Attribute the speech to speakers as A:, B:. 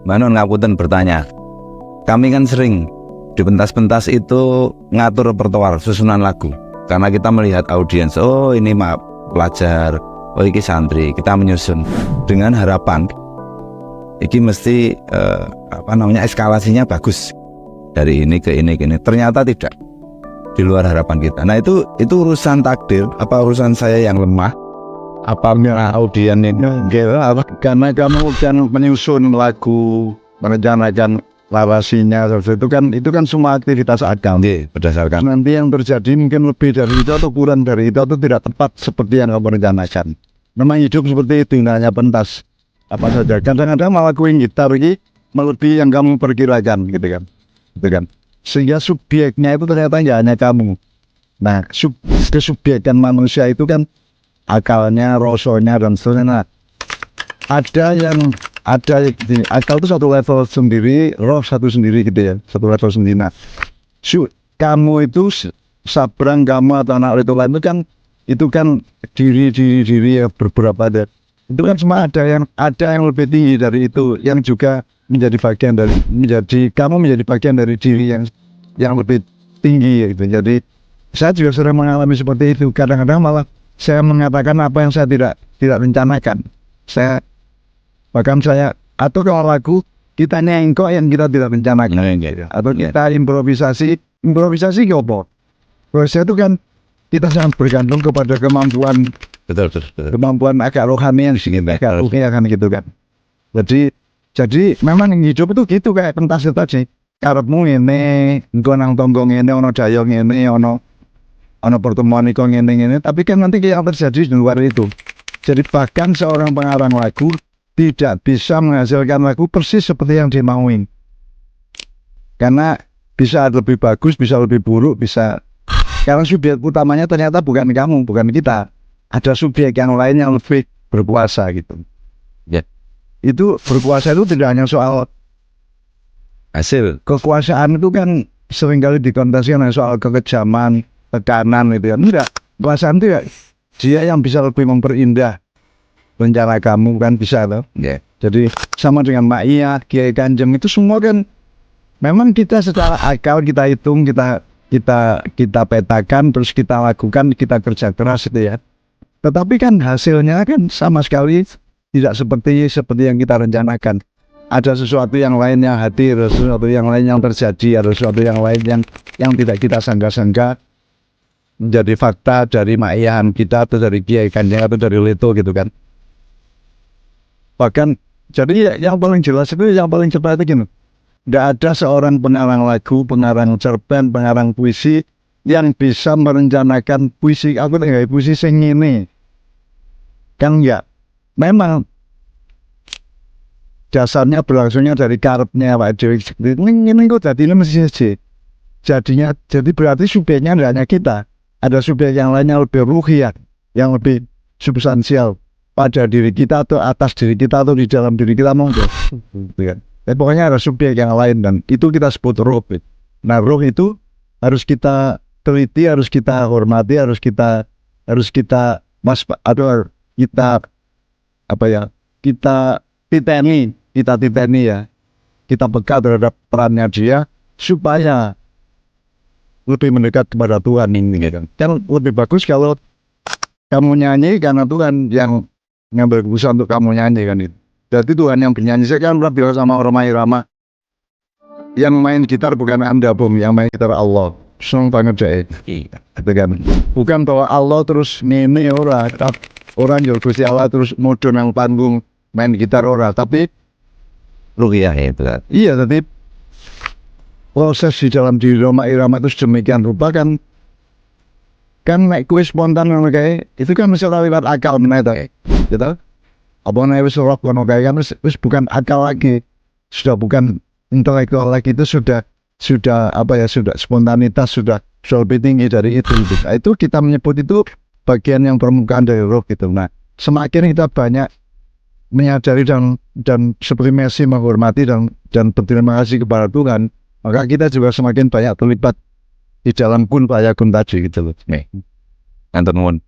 A: Manon ngapunten bertanya. Kami kan sering di pentas-pentas itu ngatur repertoar susunan lagu. Karena kita melihat audiens, oh ini pelajar, oh ini santri, kita menyusun dengan harapan ini mesti eskalasinya bagus dari ini ke ini ke ini. Ternyata tidak, di luar harapan kita. Nah itu urusan takdir, apa urusan saya yang lemah, apa audien ini karena kamu kan menyusun lagu, merencanakan narasinya, itu kan semua aktivitas akal berdasarkan nanti yang terjadi mungkin lebih dari itu atau kurang dari itu atau tidak tepat seperti yang kamu rencanakan. Memang hidup seperti itu, hanya pentas apa saja. Kadang-kadang malah lakuin gitar ini melebihi yang kamu perkirakan gitu kan. Sehingga subjeknya itu ternyata nggak hanya kamu. Nah kesubjekan manusia itu kan akalnya, rasonya dan seterusnya. Ada akal itu satu level sendiri, roh satu sendiri gitu ya, satu level sendiri. Nah, kamu itu sabrang, kamu atau anak itu lain itu kan diri ya, beberapa ada. Itu kan semua ada yang lebih tinggi dari itu, yang juga menjadi bagian dari kamu menjadi bagian dari diri yang lebih tinggi gitu. Jadi saya juga sering mengalami seperti itu. Kadang-kadang malah saya mengatakan apa yang saya tidak rencanakan. Bahkan atau kalau lagu kita nengkok yang kita tidak rencanakan, atau kita improvisasi apa? Proses itu kan kita sangat bergantung kepada kemampuan agak rohani yang agak ruhiyah kan gitu kan. Jadi memang hidup itu gitu kayak pentas itu tadi. Karepmu ini, engko nang tonggo ngene, ono daya ngene, ono pertemuan iko ngene, tapi kan nanti yang terjadi di luar itu. Jadi bahkan seorang pengarang lagu tidak bisa menghasilkan lagu persis seperti yang dimauin. Karena bisa lebih bagus, bisa lebih buruk, bisa. Karena subjek utamanya ternyata bukan kamu, bukan kita. Ada subjek yang lain yang lebih berkuasa gitu. Ya. Itu berkuasa itu tidak hanya soal hasil. Kekuasaan itu kan seringkali dikonotasikan soal kekejaman, tekanan gitu ya. Enggak, kekuasaan itu ya dia yang bisa lebih memperindah rencana kamu kan bisa loh. Yeah. Jadi sama dengan Mak Iya, Kiai Kanjeng itu semua kan memang kita secara akal kita hitung, kita petakan, terus kita lakukan, kita kerja keras itu ya. Tetapi kan hasilnya kan sama sekali tidak seperti yang kita rencanakan. Ada sesuatu yang lain yang hadir, ada sesuatu yang lain yang terjadi, ada sesuatu yang lain yang tidak kita sangka-sangka menjadi fakta dari Mak Iya kita atau dari Kiai Kanjeng atau dari Leto gitu kan. Bahkan jadi yang paling jelas itu yang paling cepat itu gini, tidak ada seorang pengarang lagu, pengarang cerpen, pengarang puisi yang bisa merencanakan puisi aku tinggal puisi sing ini kan enggak. Memang dasarnya berlangsungnya dari karepnya Pak Dewi ini kok jadinya mesti jadinya, jadi berarti subjeknya tidak hanya kita, ada subjek yang lainnya lebih ruhiyah, yang lebih substansial pada diri kita atau atas diri kita atau di dalam diri kita monggo. Pokoknya ada subjek yang lain dan itu kita sebut roh. Nah roh itu harus kita teliti, harus kita hormati, harus kita titeni ya, kita peka terhadap perannya dia supaya lebih mendekat kepada Tuhan ini kan. Dan lebih bagus kalau kamu nyanyi karena Tuhan yang ngambil keputusan untuk kamu nyanyi kan itu. Jadi Tuhan yang bernyanyi. Saya kan pernah bilang sama orang Irama, yang main gitar bukan Anda Bung, yang main gitar Allah. Senang banget deh. Itu kan. Bukan bahwa Allah terus nene orang Gusti Allah terus modern yang panggung main gitar orang, tapi
B: ruhiyah itu kan.
A: Iya, tapi proses di dalam diri Roma Irama itu sedemikian rupa kan naik kue spontan kayak itu kan mesti lewat akal menaik gitu. Apa namanya wis rock kono kayak kan wis bukan akal lagi, sudah bukan intelektual lagi, itu sudah spontanitas, sudah lebih tinggi dari itu. Nah, itu kita menyebut itu bagian yang permukaan dari roh gitu. Nah semakin kita banyak menyadari dan seperti Messi menghormati dan berterima kasih kepada Tuhan, maka kita juga semakin banyak terlibat di dalam kun fayakun tadi gitu loh.
B: Anton